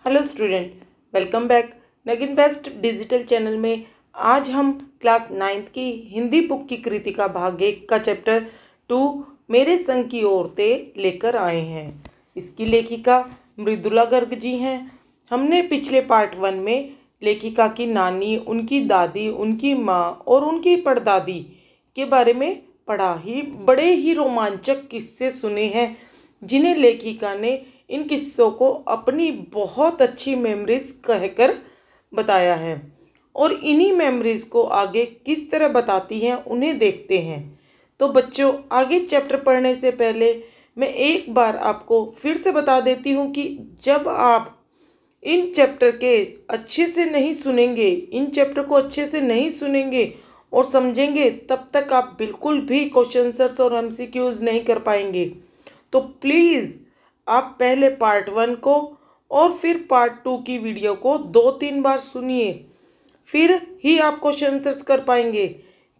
Hello student, welcome back Nageen best digital channel में। आज हम क्लास 9th की हिंदी बुक की कृतिका भाग 1 का चैप्टर 2 मेरे संग की औरतें लेकर आए हैं। इसकी लेखिका मृदुला गर्ग जी हैं। हमने पिछले पार्ट 1 में लेखिका की नानी, उनकी दादी, उनकी माँ और उनकी परदादी के बारे में पढ़ा ही। बड़े ही रोमांचक किस्से सुने हैं जिन्हें लेखिका ने इन किस्सों को अपनी बहुत अच्छी मेमोरीज कहकर बताया है और इन्हीं मेमोरीज को आगे किस तरह बताती हैं उन्हें देखते हैं। तो बच्चों, आगे चैप्टर पढ़ने से पहले मैं एक बार आपको फिर से बता देती हूँ कि जब आप इन चैप्टर के अच्छे से नहीं सुनेंगे, इन चैप्टर को अच्छे से नहीं सुनेंगे और समझेंगे, तब तक आप बिल्कुल भी क्वेश्चन आंसर्स और एमसीक्यूज नहीं कर पाएंगे। तो प्लीज़ आप पहले पार्ट 1 को और फिर पार्ट 2 की वीडियो को 2-3 बार सुनिए, फिर ही आप क्वेश्चन आंसर्स कर पाएंगे।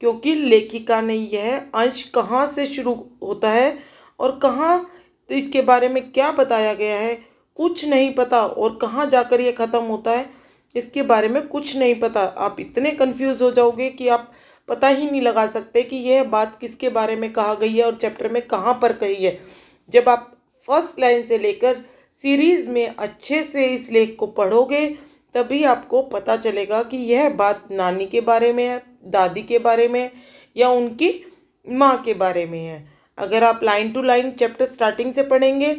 क्योंकि लेखिका ने यह अंश कहाँ से शुरू होता है और कहाँ इसके बारे में क्या बताया गया है कुछ नहीं पता, और कहाँ जाकर यह ख़त्म होता है इसके बारे में कुछ नहीं पता। आप इतने कंफ्यूज हो जाओगे कि आप पता ही नहीं लगा सकते कि यह बात किसके बारे में कहा गई है और चैप्टर में कहाँ पर कही है। जब आप फर्स्ट लाइन से लेकर सीरीज़ में अच्छे से इस लेख को पढ़ोगे तभी आपको पता चलेगा कि यह बात नानी के बारे में है, दादी के बारे में या उनकी माँ के बारे में है। अगर आप line to line chapter starting से पढ़ेंगे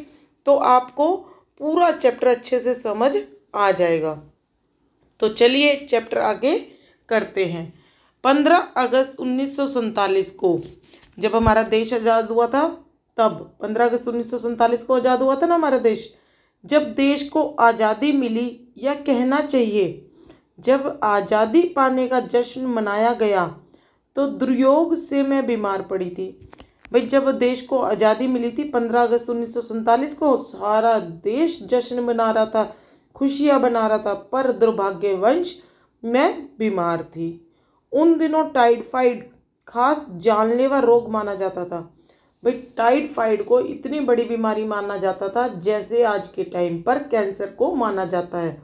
तो आपको पूरा चैप्टर अच्छे से समझ आ जाएगा। तो चलिए चैप्टर आगे करते हैं। 15 अगस्त 1947 को जब हमारा देश आज़ाद हुआ था, तब 15 अगस्त 1947 को आज़ाद हुआ था ना हमारा देश। जब देश को आज़ादी मिली, या कहना चाहिए जब आज़ादी पाने का जश्न मनाया गया, तो दुर्योग से मैं बीमार पड़ी थी। भाई, जब देश को आज़ादी मिली थी 15 अगस्त 1947 को, सारा देश जश्न मना रहा था, खुशियाँ मना रहा था, पर दुर्भाग्यवश मैं बीमार थी। उन दिनों टाइफाइड खास जानलेवा रोग माना जाता था। भाई, टाइफाइड को इतनी बड़ी बीमारी माना जाता था जैसे आज के टाइम पर कैंसर को माना जाता है।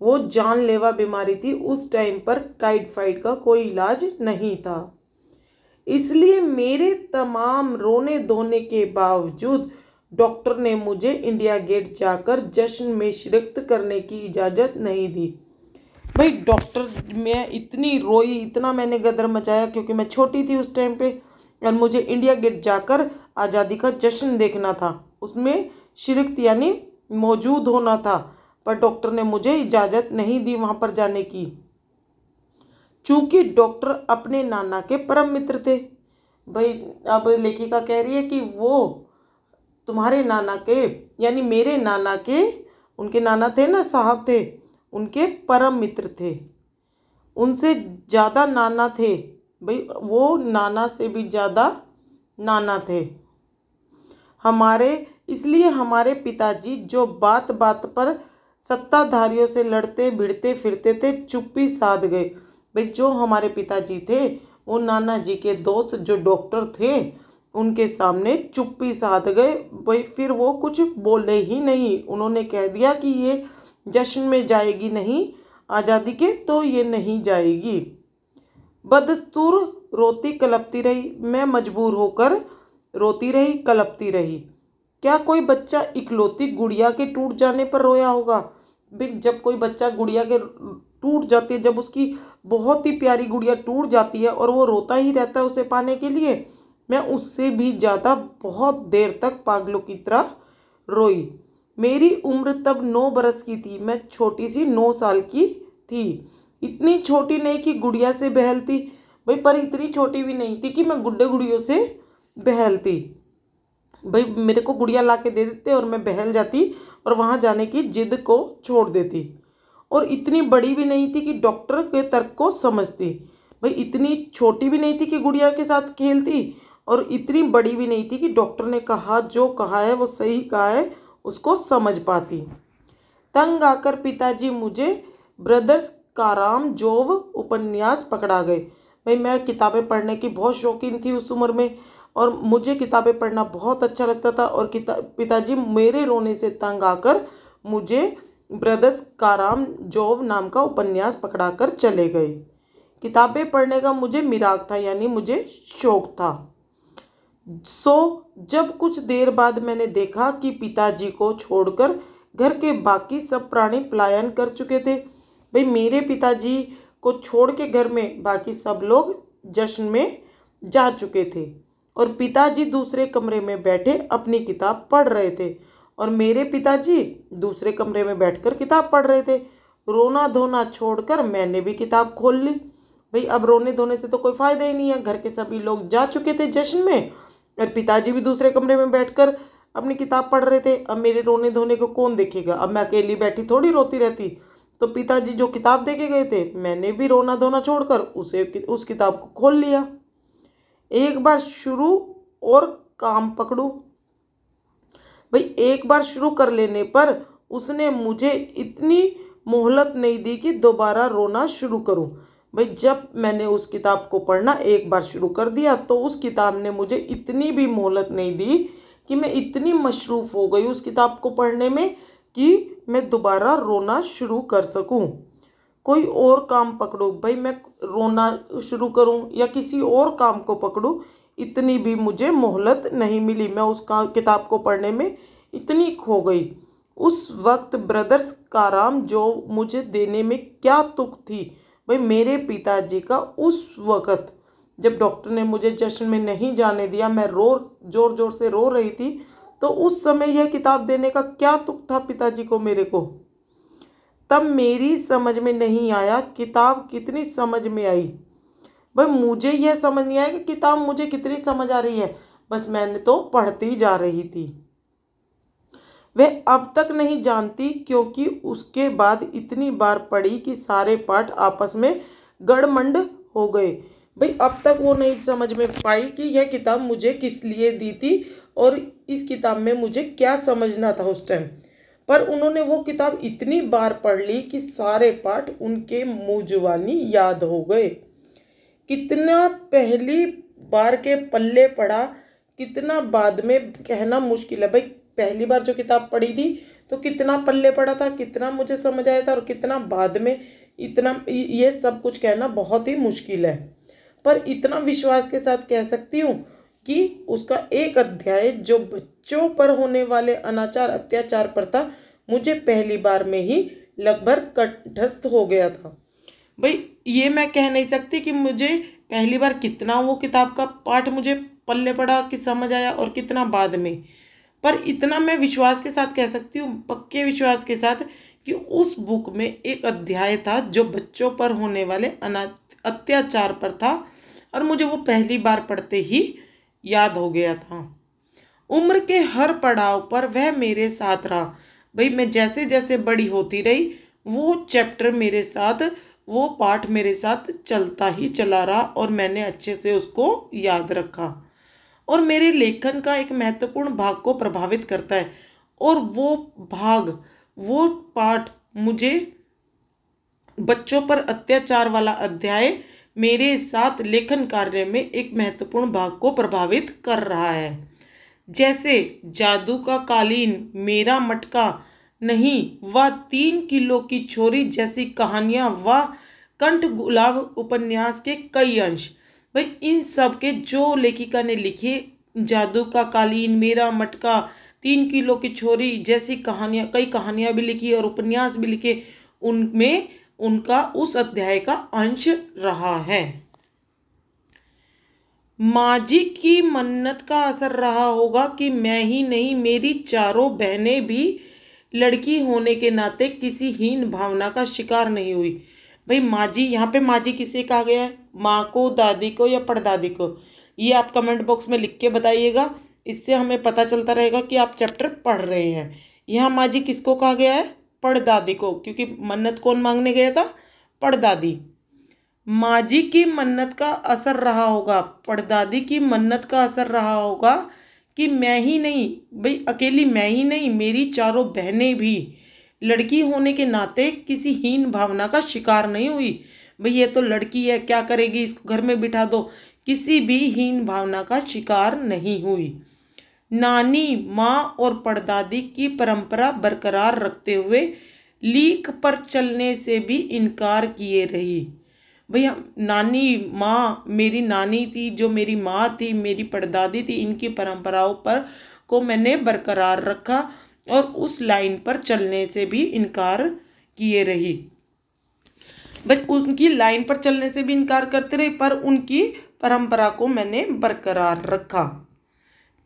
वो जानलेवा बीमारी थी। उस टाइम पर टाइफाइड का कोई इलाज नहीं था। इसलिए मेरे तमाम रोने धोने के बावजूद डॉक्टर ने मुझे इंडिया गेट जाकर जश्न में शिरकत करने की इजाज़त नहीं दी। भाई, डॉक्टर, मैं इतनी रोई, इतना मैंने गदर मचाया क्योंकि मैं छोटी थी उस टाइम पे और मुझे इंडिया गेट जाकर आज़ादी का जश्न देखना था, उसमें शिरकत यानी मौजूद होना था, पर डॉक्टर ने मुझे इजाज़त नहीं दी वहाँ पर जाने की। चूँकि डॉक्टर अपने नाना के परम मित्र थे। भाई, अब लेखिका कह रही है कि वो तुम्हारे नाना के, यानी मेरे नाना के, उनके नाना थे ना, साहब थे, उनके परम मित्र थे, उनसे ज़्यादा नाना थे। भाई, वो नाना से भी ज़्यादा नाना थे हमारे। इसलिए हमारे पिताजी जो बात बात पर सत्ताधारियों से लड़ते भिड़ते फिरते थे, चुप्पी साध गए। भाई, जो हमारे पिताजी थे वो नाना जी के दोस्त जो डॉक्टर थे उनके सामने चुप्पी साध गए। भाई, फिर वो कुछ बोले ही नहीं। उन्होंने कह दिया कि ये जश्न में जाएगी नहीं आज़ादी के, तो ये नहीं जाएगी। बदस्तूर रोती कलपती रही। मैं मजबूर होकर रोती रही, कलपती रही। क्या कोई बच्चा इकलौती गुड़िया के टूट जाने पर रोया होगा? जब कोई बच्चा गुड़िया के टूट जाती है, जब उसकी बहुत ही प्यारी गुड़िया टूट जाती है और वो रोता ही रहता है उसे पाने के लिए, मैं उससे भी ज़्यादा बहुत देर तक पागलों की तरह रोई। मेरी उम्र तब 9 बरस की थी। मैं छोटी सी 9 साल की थी। इतनी छोटी नहीं कि गुड़िया से बहलती, भाई, पर इतनी छोटी भी नहीं थी कि मैं गुड्डे गुड़ियों से बहलती। भाई, मेरे को गुड़िया ला के दे देते और मैं बहल जाती और वहाँ जाने की जिद को छोड़ देती। और इतनी बड़ी भी नहीं थी कि डॉक्टर के तर्क को समझती। भाई, इतनी छोटी भी नहीं थी कि गुड़िया के साथ खेलती और इतनी बड़ी भी नहीं थी कि डॉक्टर ने कहा जो कहा है वो सही कहा है उसको समझ पाती। तंग आकर पिताजी मुझे ब्रदर्स कारामजोव उपन्यास पकड़ा गए। भाई, मैं किताबें पढ़ने की बहुत शौकीन थी उस उम्र में और मुझे किताबें पढ़ना बहुत अच्छा लगता था। और पिताजी मेरे रोने से तंग आकर मुझे ब्रदर्स कारामजोव नाम का उपन्यास पकड़ाकर चले गए। किताबें पढ़ने का मुझे मिराग था, यानी मुझे शौक था। जब कुछ देर बाद मैंने देखा कि पिताजी को छोड़कर घर के बाकी सब प्राणी पलायन कर चुके थे। भाई मेरे पिताजी को छोड़ के घर में बाकी सब लोग जश्न में जा चुके थे और पिताजी दूसरे कमरे में बैठे अपनी किताब पढ़ रहे थे और मेरे पिताजी दूसरे कमरे में बैठकर किताब पढ़ रहे थे। रोना धोना छोड़कर मैंने भी किताब खोल ली। भाई अब रोने धोने से तो कोई फायदा ही नहीं है, घर के सभी लोग जा चुके थे जश्न में और पिताजी भी दूसरे कमरे में बैठकर अपनी किताब पढ़ रहे थे। अब मेरे रोने धोने को कौन देखेगा? अब मैं अकेली बैठी थोड़ी रोती रहती। तो पिताजी जो किताब दे के गए थे, मैंने भी रोना धोना छोड़कर उस किताब को खोल लिया। एक बार शुरू और काम पकड़ू। भाई एक बार शुरू कर लेने पर उसने मुझे इतनी मोहलत नहीं दी कि दोबारा रोना शुरू करूं। भाई जब मैंने उस किताब को पढ़ना एक बार शुरू कर दिया तो उस किताब ने मुझे इतनी भी मोहलत नहीं दी कि मैं इतनी मशरूफ़ हो गई उस किताब को पढ़ने में कि मैं दोबारा रोना शुरू कर सकूं। कोई और काम पकड़ूं, भाई मैं रोना शुरू करूं या किसी और काम को पकड़ूं, इतनी भी मुझे मोहलत नहीं मिली। मैं उस किताब को पढ़ने में इतनी खो गई। उस वक्त ब्रदर्स कारामजोव मुझे देने में क्या तुक थी। भाई मेरे पिताजी का उस वक्त जब डॉक्टर ने मुझे जश्न में नहीं जाने दिया, मैं जोर जोर से रो रही थी, तो उस समय यह किताब देने का क्या तुक था पिताजी को मेरे को। तब मेरी समझ में नहीं आया किताब कितनी समझ में आई। भाई मुझे यह समझ नहीं आया कि किताब मुझे कितनी समझ आ रही है, बस मैंने तो पढ़ती जा रही थी। वह अब तक नहीं जानती क्योंकि उसके बाद इतनी बार पढ़ी कि सारे पाठ आपस में गड़मंड हो गए। भाई अब तक वो नहीं समझ में पाई कि यह किताब मुझे किस लिए दी थी और इस किताब में मुझे क्या समझना था उस टाइम। पर उन्होंने वो किताब इतनी बार पढ़ ली कि सारे पाठ उनके मुँह जुबानी याद हो गए। कितना पहली बार के पल्ले पड़ा, कितना बाद में कहना मुश्किल है। भाई पहली बार जो किताब पढ़ी थी तो कितना पल्ले पड़ा था, कितना मुझे समझ आया था और कितना बाद में, इतना ये सब कुछ कहना बहुत ही मुश्किल है। पर इतना विश्वास के साथ कह सकती हूँ कि उसका एक अध्याय जो बच्चों पर होने वाले अनाचार अत्याचार पर था, मुझे पहली बार में ही लगभग कंठस्थ हो गया था। भाई ये मैं कह नहीं सकती कि मुझे पहली बार कितना वो किताब का पाठ मुझे पल्ले पड़ा कि समझ आया और कितना बाद में, पर इतना मैं विश्वास के साथ कह सकती हूँ, पक्के विश्वास के साथ, कि उस बुक में एक अध्याय था जो बच्चों पर होने वाले अत्याचार पर था और मुझे वो पहली बार पढ़ते ही याद हो गया था। उम्र के हर पड़ाव पर वह मेरे साथ रहा। भाई मैं जैसे जैसे बड़ी होती रही वो चैप्टर मेरे साथ, वो पाठ मेरे साथ चलता ही चला रहा और मैंने अच्छे से उसको याद रखा और मेरे लेखन का एक महत्वपूर्ण भाग को प्रभावित करता है। और वो भाग, वो पाठ मुझे बच्चों पर अत्याचार वाला अध्याय मेरे साथ लेखन कार्य में एक महत्वपूर्ण भाग को प्रभावित कर रहा है। जैसे जादू का कालीन, मेरा मटका नहीं, व 3 किलो की छोरी जैसी कहानियाँ व कंठ गुलाब उपन्यास के कई अंश। भाई इन सब के जो लेखिका ने लिखे, जादू का कालीन, मेरा मटका, 3 किलो की छोरी जैसी कहानियाँ, कई कहानियाँ भी लिखी और उपन्यास भी लिखे, उनमें उनका उस अध्याय का अंश रहा है। माँ जी की मन्नत का असर रहा होगा कि मैं ही नहीं, मेरी चारों बहनें भी लड़की होने के नाते किसी हीन भावना का शिकार नहीं हुई। भाई माँ जी, यहाँ पे माँ जी किसे कहा गया है? माँ को, दादी को या परदादी को? ये आप कमेंट बॉक्स में लिख के बताइएगा, इससे हमें पता चलता रहेगा कि आप चैप्टर पढ़ रहे हैं। यहाँ माँ जी किसको कहा गया है? परदादी को, क्योंकि मन्नत कौन मांगने गया था? परदादी। माँ जी की मन्नत का असर रहा होगा, परदादी की मन्नत का असर रहा होगा कि मैं ही नहीं, भाई अकेली मैं ही नहीं, मेरी चारों बहनें भी लड़की होने के नाते किसी हीन भावना का शिकार नहीं हुई। भाई ये तो लड़की है, क्या करेगी, इसको घर में बिठा दो, किसी भी हीन भावना का शिकार नहीं हुई। नानी, माँ और परदादी की परंपरा बरकरार रखते हुए लीक पर चलने से भी इनकार किए रही। भैया नानी माँ, मेरी नानी थी, जो मेरी माँ थी, मेरी परदादी थी, इनकी परंपराओं पर को मैंने बरकरार रखा और उस लाइन पर चलने से भी इनकार किए रही। बस उनकी लाइन पर चलने से भी इनकार करते रहे, पर उनकी परंपरा को मैंने बरकरार रखा।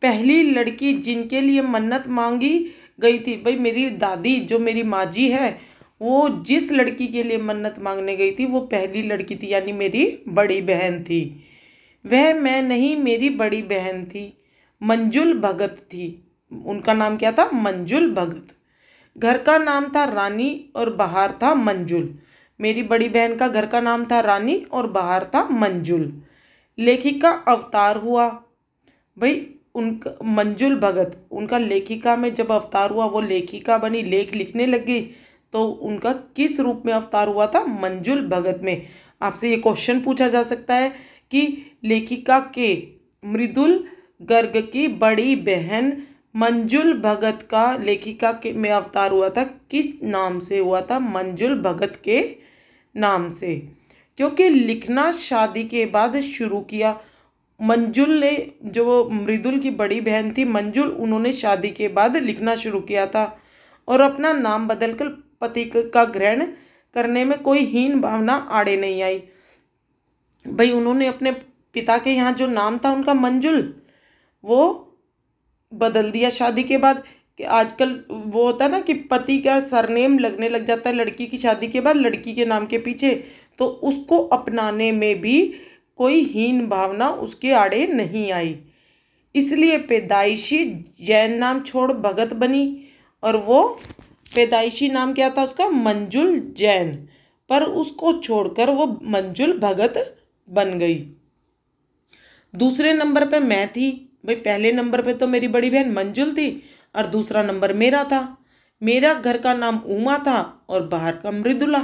पहली लड़की जिनके लिए मन्नत मांगी गई थी, भाई मेरी दादी जो मेरी माँ जी है, वो जिस लड़की के लिए मन्नत मांगने गई थी वो पहली लड़की थी, यानी मेरी बड़ी बहन थी। वह मैं नहीं, मेरी बड़ी बहन थी, मंजुल भगत थी। उनका नाम क्या था? मंजुल भगत। घर का नाम था रानी और बाहर था मंजुल। मेरी बड़ी बहन का घर का नाम था रानी और बाहर था मंजुल। लेखिका अवतार हुआ, भाई उनका मंजुल भगत, उनका लेखिका में जब अवतार हुआ, वो लेखिका बनी, लेख लिखने लगी, तो उनका किस रूप में अवतार हुआ था? मंजुल भगत में। आपसे ये क्वेश्चन पूछा जा सकता है कि लेखिका के मृदुल गर्ग की बड़ी बहन मंजुल भगत का लेखिका के में अवतार हुआ था, किस नाम से हुआ था? मंजुल भगत के नाम से, क्योंकि लिखना शादी के बाद शुरू किया। मंजुल ने, जो मृदुल की बड़ी बहन थी मंजुल, उन्होंने शादी के बाद लिखना शुरू किया था और अपना नाम बदलकर पति का ग्रहण करने में कोई हीन भावना आड़े नहीं आई। भाई उन्होंने अपने पिता के यहाँ जो नाम था उनका मंजुल, वो बदल दिया शादी के बाद। कि आजकल वो होता है ना कि पति का सरनेम लगने लग जाता है लड़की की शादी के बाद लड़की के नाम के पीछे, तो उसको अपनाने में भी कोई हीन भावना उसके आड़े नहीं आई। इसलिए पैदाइशी जैन नाम छोड़ भगत बनी, और वो पैदाइशी नाम क्या था उसका? मंजुल जैन, पर उसको छोड़कर वो मंजुल भगत बन गई। दूसरे नंबर पे मैं थी। भाई पहले नंबर पे तो मेरी बड़ी बहन मंजुल थी और दूसरा नंबर मेरा था। मेरा घर का नाम उमा था और बाहर का मृदुला।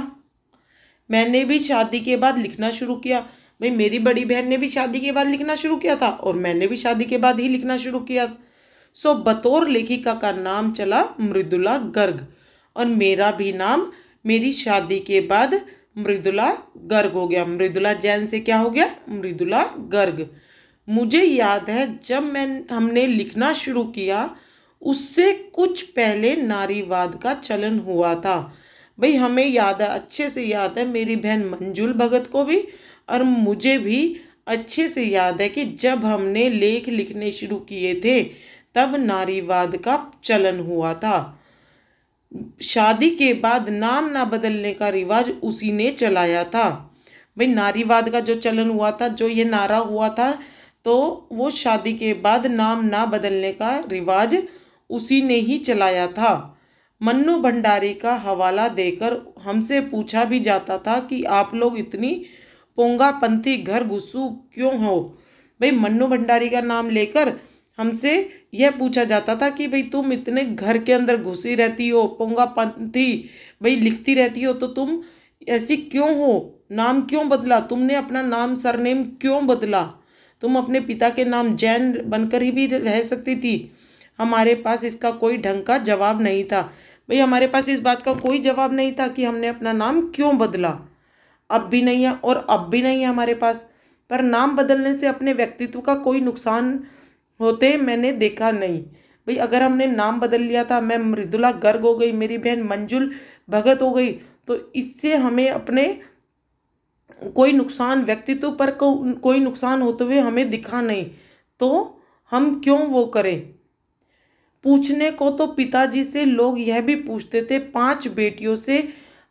मैंने भी शादी के बाद लिखना शुरू किया। भाई मेरी बड़ी बहन ने भी शादी के बाद लिखना शुरू किया था और मैंने भी शादी के बाद ही लिखना शुरू किया। सो बतौर लेखिका का नाम चला मृदुला गर्ग, और मेरा भी नाम मेरी शादी के बाद मृदुला गर्ग हो गया। मृदुला जैन से क्या हो गया? मृदुला गर्ग। मुझे याद है जब हमने लिखना शुरू किया उससे कुछ पहले नारीवाद का चलन हुआ था। भाई हमें याद है, अच्छे से याद है, मेरी बहन मंजुल भगत को भी और मुझे भी अच्छे से याद है कि जब हमने लेख लिखने शुरू किए थे तब नारीवाद का चलन हुआ था। शादी के बाद नाम ना बदलने का रिवाज उसी ने चलाया था। भाई नारीवाद का जो चलन हुआ था, जो ये नारा हुआ था, तो वो शादी के बाद नाम ना बदलने का रिवाज उसी ने ही चलाया था। मन्नू भंडारी का हवाला देकर हमसे पूछा भी जाता था कि आप लोग इतनी पोंगापंथी घर घुसू क्यों हो। भाई मन्नू भंडारी का नाम लेकर हमसे यह पूछा जाता था कि भाई तुम इतने घर के अंदर घुसी रहती हो, पोंगापंथी, भाई लिखती रहती हो, तो तुम ऐसी क्यों हो? नाम क्यों बदला? तुमने अपना नाम सरनेम क्यों बदला? तुम अपने पिता के नाम जैन बनकर ही भी रह सकती थी। हमारे पास इसका कोई ढंग का जवाब नहीं था। भाई हमारे पास इस बात का कोई जवाब नहीं था कि हमने अपना नाम क्यों बदला। अब भी नहीं है और अब भी नहीं है हमारे पास। पर नाम बदलने से अपने व्यक्तित्व का कोई नुकसान होते मैंने देखा नहीं। भाई अगर हमने नाम बदल लिया था, मैं मृदुला गर्ग हो गई, मेरी बहन मंजुल भगत हो गई, तो इससे हमें अपने कोई नुकसान, व्यक्तित्व पर कोई नुकसान होते हुए हमें दिखा नहीं, तो हम क्यों वो करें। पूछने को तो पिताजी से लोग यह भी पूछते थे, 5 बेटियों से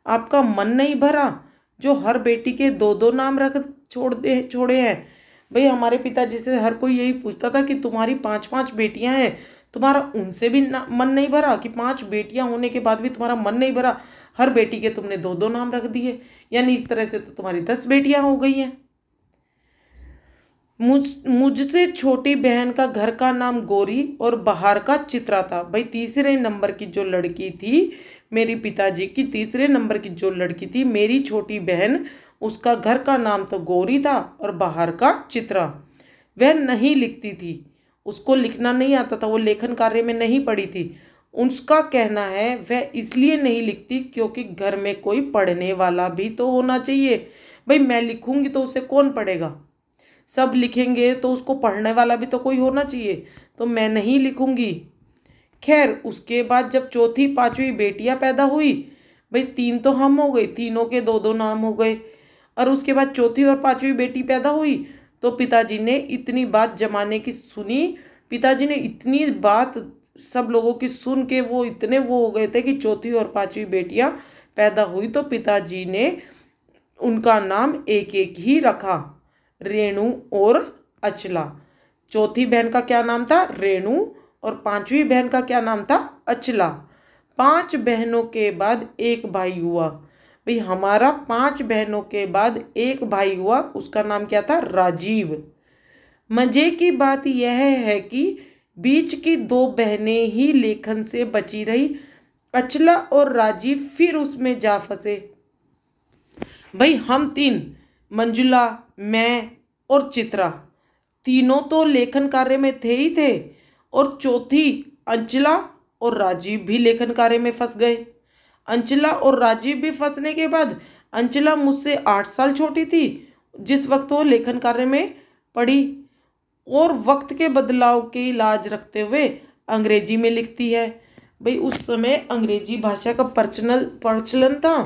आपका मन नहीं भरा जो हर बेटी के 2-2 नाम रख छोड़े हैं। भाई हमारे पिताजी से हर कोई यही पूछता था कि तुम्हारी 5-5 बेटियां हैं, तुम्हारा उनसे भी मन नहीं भरा? कि 5 बेटियां होने के बाद भी तुम्हारा मन नहीं भरा? हर बेटी के तुमने 2-2 नाम रख दिए, यानी इस तरह से तो तुम्हारी 10 बेटियां हो गई हैं। मुझसे छोटी बहन का घर का नाम गौरी और बाहर का चित्रा था। भाई तीसरे नंबर की जो लड़की थी, मेरी पिताजी की तीसरे नंबर की जो लड़की थी, मेरी छोटी बहन, उसका घर का नाम तो गौरी था और बाहर का चित्रा। वह नहीं लिखती थी, उसको लिखना नहीं आता था, वो लेखन कार्य में नहीं पड़ी थी। उसका कहना है वह इसलिए नहीं लिखती क्योंकि घर में कोई पढ़ने वाला भी तो होना चाहिए। भाई मैं लिखूंगी तो उसे कौन पढ़ेगा, सब लिखेंगे तो उसको पढ़ने वाला भी तो कोई होना चाहिए, तो मैं नहीं लिखूंगी। खैर उसके बाद जब चौथी पांचवी बेटियां पैदा हुई, भाई तीन तो हम हो गए, तीनों के दो दो नाम हो गए, और उसके बाद चौथी और पांचवी बेटी पैदा हुई तो पिताजी ने इतनी बात जमाने की सुनी, पिताजी ने इतनी बात सब लोगों की सुन के वो इतने वो हो गए थे कि चौथी और पांचवी बेटियां पैदा हुई तो पिताजी ने उनका नाम एक एक ही रखा, रेणु और अचला। चौथी बहन का क्या नाम था? रेणु। और पांचवी बहन का क्या नाम था? अचला। 5 बहनों के बाद एक भाई हुआ। भाई हमारा 5 बहनों के बाद एक भाई हुआ, उसका नाम क्या था? राजीव। मजे की बात यह है कि बीच की 2 बहनें ही लेखन से बची रही, अचला और राजीव फिर उसमें जा फंसे। भाई हम 3, मंजुला, मैं और चित्रा, तीनों तो लेखन कार्य में थे ही थे, और चौथी अंचला और राजीव भी लेखन कार्य में फंस गए। अंचला और राजीव भी फंसने के बाद अंचला मुझसे 8 साल छोटी थी जिस वक्त वो लेखन कार्य में पढ़ी, और वक्त के बदलाव की लाज रखते हुए अंग्रेजी में लिखती है। भाई उस समय अंग्रेजी भाषा का प्रचलन था,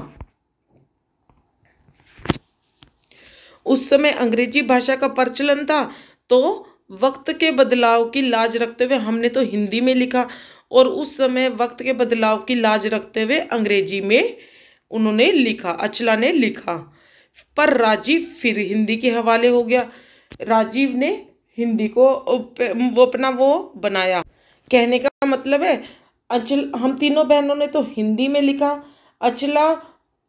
उस समय अंग्रेजी भाषा का प्रचलन था, तो वक्त के बदलाव की लाज रखते हुए हमने तो हिंदी में लिखा, और उस समय वक्त के बदलाव की लाज रखते हुए अंग्रेजी में उन्होंने लिखा, अचला ने लिखा। पर राजीव फिर हिंदी के हवाले हो गया। राजीव ने हिंदी को वो अपना वो बनाया। कहने का मतलब है हम तीनों बहनों ने तो हिंदी में लिखा, अचला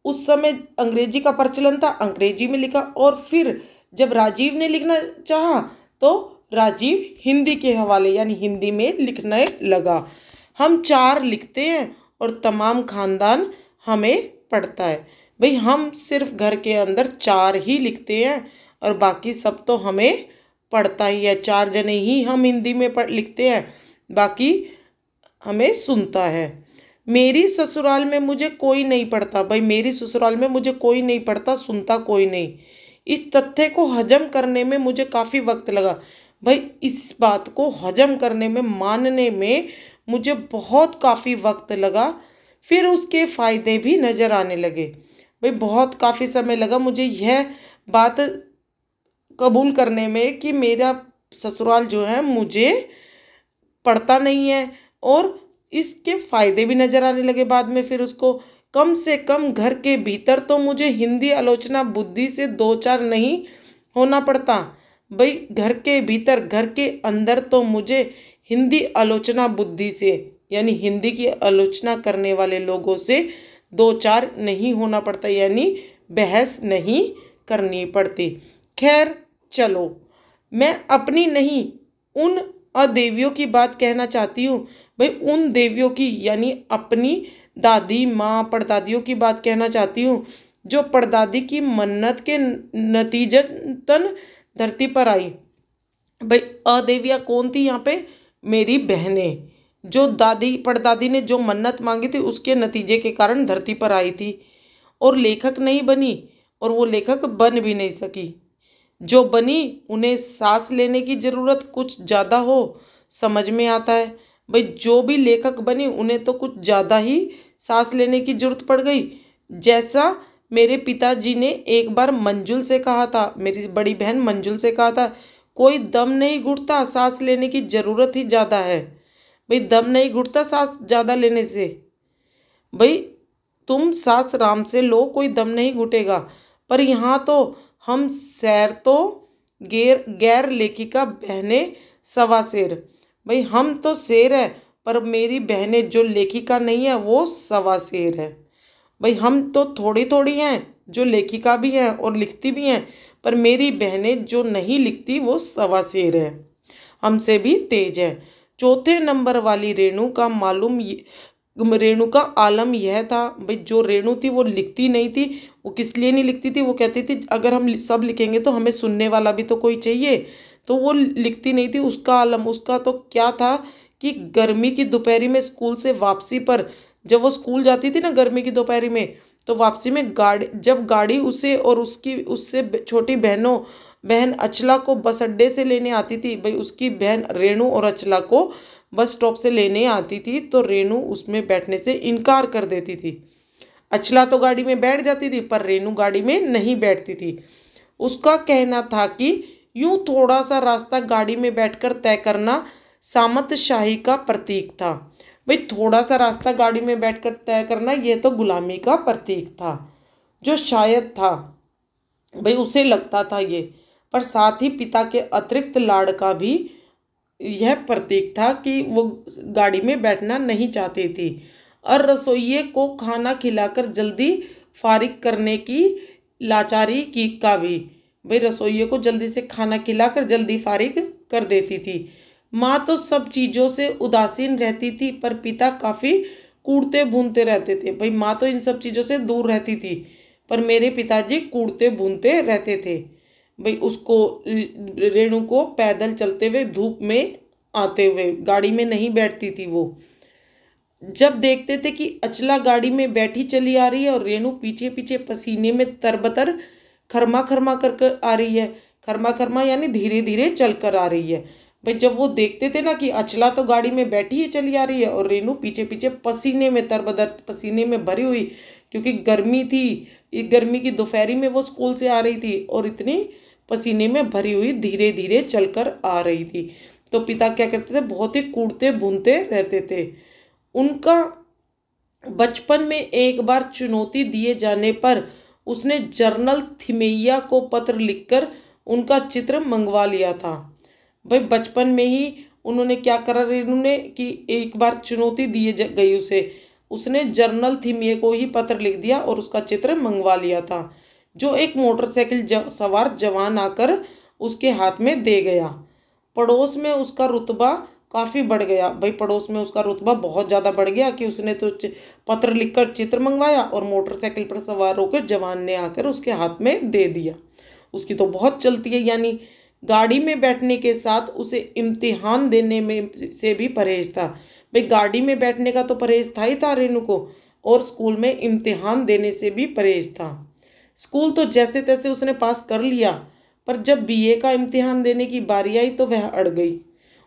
उस समय अंग्रेजी का प्रचलन था, अंग्रेजी में लिखा, और फिर जब राजीव ने लिखना चाहा तो राजीव हिंदी के हवाले यानी हिंदी में लिखने लगा। हम 4 लिखते हैं और तमाम खानदान हमें पढ़ता है। भाई हम सिर्फ घर के अंदर 4 ही लिखते हैं और बाकी सब तो हमें पढ़ता ही है। 4 जने ही हम हिंदी में लिखते हैं, बाकी हमें सुनता है। मेरी ससुराल में मुझे कोई नहीं पढ़ता। भाई मेरी ससुराल में मुझे कोई नहीं पढ़ता, सुनता कोई नहीं। इस तथ्य को हजम करने में मुझे काफ़ी वक्त लगा। भाई इस बात को हजम करने में, मानने में मुझे बहुत काफ़ी वक्त लगा। फिर उसके फ़ायदे भी नज़र आने लगे। भाई बहुत काफ़ी समय लगा मुझे यह बात कबूल करने में कि मेरा ससुराल जो है मुझे पढ़ता नहीं है, और इसके फ़ायदे भी नज़र आने लगे बाद में। फिर उसको कम से कम घर के भीतर तो मुझे हिंदी आलोचना बुद्धि से 2-4 नहीं होना पड़ता। भाई घर के भीतर, घर के अंदर तो मुझे हिंदी आलोचना बुद्धि से यानी हिंदी की आलोचना करने वाले लोगों से 2-4 नहीं होना पड़ता, यानी बहस नहीं करनी पड़ती। खैर चलो, मैं अपनी नहीं उन अदेवियों की बात कहना चाहती हूँ। भाई उन देवियों की यानी अपनी दादी माँ परदादियों की बात कहना चाहती हूँ जो परदादी की मन्नत के नतीजतन धरती पर आई। भाई अदेवियाँ कौन थी यहाँ पे? मेरी बहनें, जो दादी परदादी ने जो मन्नत मांगी थी उसके नतीजे के कारण धरती पर आई थी, और लेखक नहीं बनी, और वो लेखक बन भी नहीं सकी। जो बनी उन्हें सांस लेने की ज़रूरत कुछ ज़्यादा हो, समझ में आता है। भाई जो भी लेखक बनी उन्हें तो कुछ ज़्यादा ही सांस लेने की ज़रूरत पड़ गई। जैसा मेरे पिताजी ने एक बार मंजुल से कहा था, मेरी बड़ी बहन मंजुल से कहा था, कोई दम नहीं घुटता, सांस लेने की ज़रूरत ही ज़्यादा है। भाई दम नहीं घुटता सांस ज़्यादा लेने से। भाई तुम सांस आराम से लो, कोई दम नहीं घुटेगा। पर यहाँ तो हम सैर तो गैर लेखिका बहनें सवा शेर। भाई हम तो शेर है, पर मेरी बहनें जो लेखिका नहीं है वो सवा शेर है। भाई हम तो थोड़ी थोड़ी हैं जो लेखिका भी हैं और लिखती भी हैं, पर मेरी बहनें जो नहीं लिखती वो सवा शेर है, हमसे भी तेज है। चौथे नंबर वाली रेणु का आलम यह था। भाई जो रेणु थी वो लिखती नहीं थी। वो किस लिए नहीं लिखती थी? वो कहती थी अगर हम सब लिखेंगे तो हमें सुनने वाला भी तो कोई चाहिए, तो वो लिखती नहीं थी। उसका आलम, उसका तो क्या था कि गर्मी की दोपहरी में स्कूल से वापसी पर, जब वो स्कूल जाती थी ना गर्मी की दोपहरी में, तो वापसी में जब गाड़ी उसे और उससे छोटी बहन अचला को बस अड्डे से लेने आती थी, भाई उसकी बहन रेणु और अचला को बस स्टॉप से लेने आती थी, तो रेणु उसमें बैठने से इनकार कर देती थी। अचला तो गाड़ी में बैठ जाती थी पर रेणु गाड़ी में नहीं बैठती थी। उसका कहना था कि यूं थोड़ा सा रास्ता गाड़ी में बैठकर तय करना सामंतशाही का प्रतीक था। भाई थोड़ा सा रास्ता गाड़ी में बैठकर तय करना यह तो गुलामी का प्रतीक था, जो शायद था भाई उसे लगता था ये, पर साथ ही पिता के अतिरिक्त लाड़ का भी यह प्रतीक था कि वो गाड़ी में बैठना नहीं चाहती थी। और रसोइये को खाना खिलाकर जल्दी फारिग करने की लाचारी की का भी, भाई रसोइये को जल्दी से खाना खिलाकर जल्दी फारिग कर देती थी। माँ तो सब चीज़ों से उदासीन रहती थी पर पिता काफ़ी कूटते भूनते रहते थे। भाई माँ तो इन सब चीज़ों से दूर रहती थी पर मेरे पिताजी कूटते भूनते रहते थे। भाई उसको, रेणु को पैदल चलते हुए धूप में आते हुए, गाड़ी में नहीं बैठती थी वो। जब देखते थे कि अचला गाड़ी में बैठी चली आ रही है और रेणु पीछे पीछे पसीने में तरबतर खरमा खरमा कर आ रही है, खरमा खरमा यानी धीरे धीरे चल कर आ रही है। भाई जब वो देखते थे ना कि अचला तो गाड़ी में बैठी ही चली आ रही है और रेणु पीछे पीछे पसीने में तरबतर पसीने में भरी हुई, क्योंकि गर्मी थी, गर्मी की दोपहरी में वो स्कूल से आ रही थी और इतनी पसीने में भरी हुई धीरे धीरे चलकर आ रही थी, तो पिता क्या करते थे, बहुत ही कूटते भूनते रहते थे। उनका बचपन में एक बार चुनौती दिए जाने पर उसने जनरल थिमैया को पत्र लिखकर उनका चित्र मंगवा लिया था। भाई बचपन में ही उन्होंने क्या करा रेणु ने कि एक बार चुनौती दिए गई उसने जनरल थिमैया को ही पत्र लिख दिया और उसका चित्र मंगवा लिया था, जो एक मोटरसाइकिल सवार जवान आकर उसके हाथ में दे गया। पड़ोस में उसका रुतबा काफ़ी बढ़ गया। भाई पड़ोस में उसका रुतबा बहुत ज़्यादा बढ़ गया कि उसने तो पत्र लिखकर चित्र मंगवाया और मोटरसाइकिल पर सवार होकर जवान ने आकर उसके हाथ में दे दिया। उसकी तो बहुत चलती है, यानी गाड़ी में बैठने के साथ उसे इम्तिहान देने में से भी परहेज था। भाई गाड़ी में बैठने का तो परहेज था ही था रेणु को, और स्कूल में इम्तिहान देने से भी परहेज था। स्कूल तो जैसे तैसे उसने पास कर लिया, पर जब बीए का इम्तिहान देने की बारी आई तो वह अड़ गई।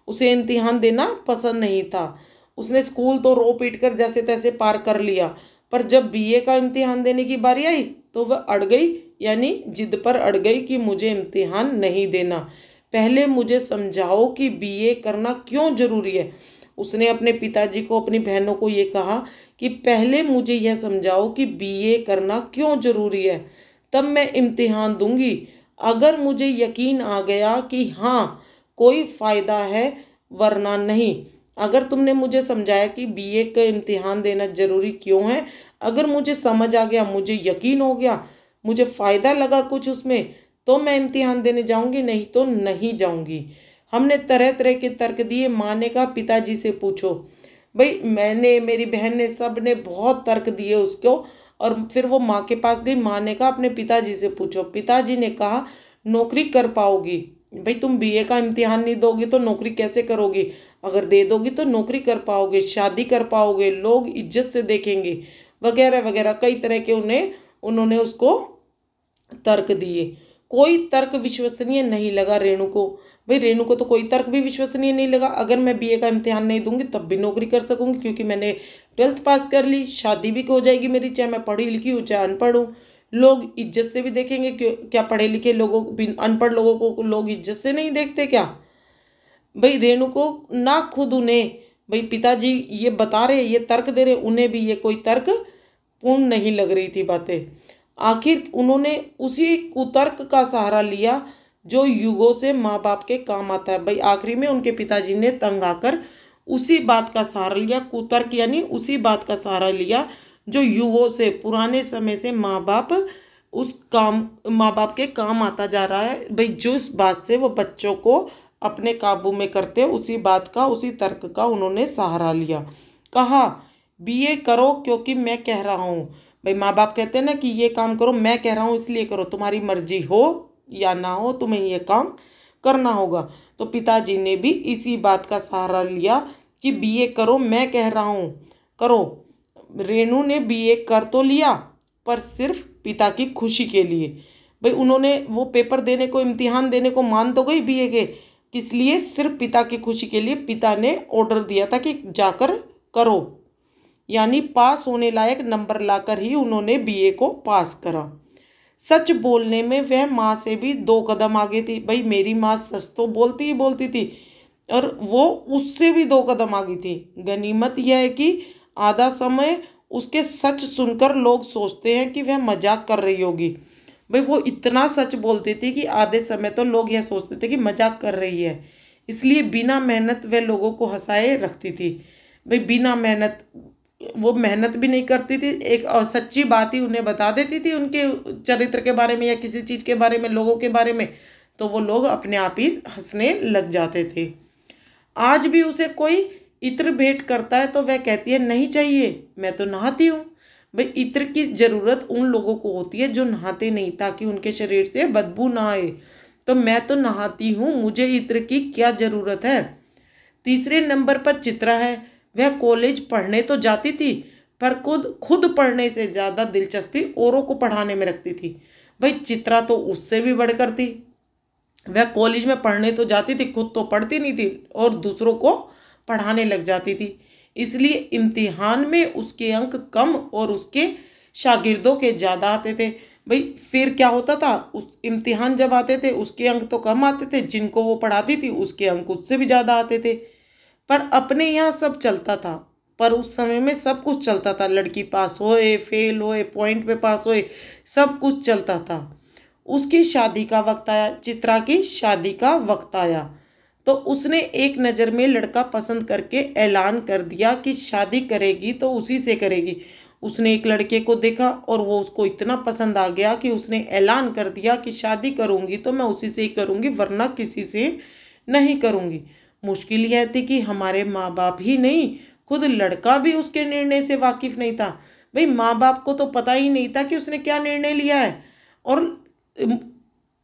उसे इम्तिहान देना पसंद नहीं था। उसने स्कूल तो रो पीट कर जैसे तैसे पार कर लिया, पर जब बीए का इम्तिहान देने की बारी आई तो वह अड़ गई, यानी जिद पर अड़ गई कि मुझे इम्तिहान नहीं देना, पहले मुझे समझाओ कि बीए करना क्यों ज़रूरी है। उसने अपने पिताजी को, अपनी बहनों को ये कहा कि पहले मुझे यह समझाओ कि बीए करना क्यों ज़रूरी है, तब मैं इम्तिहान दूंगी। अगर मुझे यकीन आ गया कि हाँ कोई फ़ायदा है वरना नहीं, अगर तुमने मुझे समझाया कि बीए का इम्तिहान देना ज़रूरी क्यों है, अगर मुझे समझ आ गया, मुझे यकीन हो गया, मुझे फ़ायदा लगा कुछ उसमें, तो मैं इम्तिहान देने जाऊंगी, नहीं तो नहीं जाऊंगी। हमने तरह तरह के तर्क दिए। माँ ने कहा पिताजी से पूछो। भाई मैंने, मेरी बहन ने, सब ने बहुत तर्क दिए उसको, और फिर वो माँ के पास गई। माँ ने कहा अपने पिताजी से पूछो। पिताजी ने कहा नौकरी कर पाओगी। भाई तुम बीए का इम्तिहान नहीं दोगी तो नौकरी कैसे करोगी, अगर दे दोगी तो नौकरी कर पाओगे, शादी कर पाओगे, लोग इज्जत से देखेंगे, वगैरह वगैरह कई तरह के उन्होंने उसको तर्क दिए। कोई तर्क विश्वसनीय नहीं लगा रेणु को। भाई रेणु को तो कोई तर्क भी विश्वसनीय नहीं लगा। अगर मैं बीए का इम्तिहान नहीं दूंगी तब भी नौकरी कर सकूंगी, क्योंकि मैंने 12th पास कर ली, शादी भी हो जाएगी मेरी, चाहे मैं पढ़ी लिखी हूँ चाहे अनपढ़ हूँ, लोग इज्जत से भी देखेंगे। क्या पढ़े लिखे लोगों, अनपढ़ लोगों को लोग इज्जत से नहीं देखते क्या। भाई रेणु को ना खुद उन्हें, भाई पिताजी ये बता रहे, ये तर्क दे रहे, उन्हें भी ये कोई तर्क पूर्ण नहीं लग रही थी बातें। आखिर उन्होंने उसी कुतर्क का सहारा लिया जो युगों से माँ बाप के काम आता है। भाई आखिरी में उनके पिताजी ने तंग आकर उसी बात का सहारा लिया, कुतर्क यानी उसी बात का सहारा लिया जो युगों से, पुराने समय से माँ बाप के काम आता जा रहा है। भाई जिस बात से वो बच्चों को अपने काबू में करते, उसी बात का, उसी तर्क का उन्होंने सहारा लिया। कहा बीए करो क्योंकि मैं कह रहा हूँ। भाई माँ बाप कहते हैं ना कि ये काम करो, मैं कह रहा हूँ इसलिए करो, तुम्हारी मर्जी हो या ना हो तुम्हें ये काम करना होगा। तो पिताजी ने भी इसी बात का सहारा लिया कि बीए करो, मैं कह रहा हूँ करो। रेणु ने बीए कर तो लिया, पर सिर्फ पिता की खुशी के लिए। भाई उन्होंने वो पेपर देने को, इम्तिहान देने को मान तो गई बीए के, किस लिए? सिर्फ पिता की खुशी के लिए। पिता ने ऑर्डर दिया था कि जाकर करो, यानी पास होने लायक नंबर लाकर ही उन्होंने बीए को पास करा। सच बोलने में वह माँ से भी 2 कदम आगे थी। भाई मेरी माँ सच तो बोलती ही बोलती थी, और वो उससे भी 2 कदम आगे थी। गनीमत यह है कि आधा समय उसके सच सुनकर लोग सोचते हैं कि वह मजाक कर रही होगी। भाई वो इतना सच बोलती थी कि आधे समय तो लोग यह सोचते थे कि मजाक कर रही है, इसलिए बिना मेहनत वह लोगों को हंसाए रखती थी। भाई बिना मेहनत, वो मेहनत भी नहीं करती थी, एक और सच्ची बात ही उन्हें बता देती थी उनके चरित्र के बारे में या किसी चीज़ के बारे में, लोगों के बारे में, तो वो लोग अपने आप ही हंसने लग जाते थे। आज भी उसे कोई इत्र भेंट करता है तो वह कहती है नहीं चाहिए, मैं तो नहाती हूँ। भाई इत्र की ज़रूरत उन लोगों को होती है जो नहाते नहीं, ताकि उनके शरीर से बदबू ना आए। तो मैं तो नहाती हूँ, मुझे इत्र की क्या ज़रूरत है। तीसरे नंबर पर चित्रा है। वह कॉलेज पढ़ने तो जाती थी, पर खुद पढ़ने से ज़्यादा दिलचस्पी औरों को पढ़ाने में रखती थी। भाई चित्रा तो उससे भी बढ़कर थी। वह कॉलेज में पढ़ने तो जाती थी, खुद तो पढ़ती नहीं थी और दूसरों को पढ़ाने लग जाती थी। इसलिए इम्तिहान में उसके अंक कम और उसके शागिर्दों के ज़्यादा आते थे। भाई फिर क्या होता था, उस इम्तिहान जब आते थे उसके अंक तो कम आते थे, जिनको वो पढ़ाती थी उसके अंक उससे भी ज़्यादा आते थे। पर अपने यहाँ सब चलता था, पर उस समय में सब कुछ चलता था। लड़की पास होए, फेल होए, पॉइंट पे पास होए, सब कुछ चलता था। उसकी शादी का वक्त आया, चित्रा की शादी का वक्त आया, तो उसने एक नज़र में लड़का पसंद करके ऐलान कर दिया कि शादी करेगी तो उसी से करेगी। उसने एक लड़के को देखा और वो उसको इतना पसंद आ गया कि उसने ऐलान कर दिया कि शादी करूंगी तो मैं उसी से ही करूंगी, वरना किसी से नहीं करूंगी। मुश्किल यह थी कि हमारे माँ बाप ही नहीं, खुद लड़का भी उसके निर्णय से वाकिफ नहीं था। भाई माँ बाप को तो पता ही नहीं था कि उसने क्या निर्णय लिया है,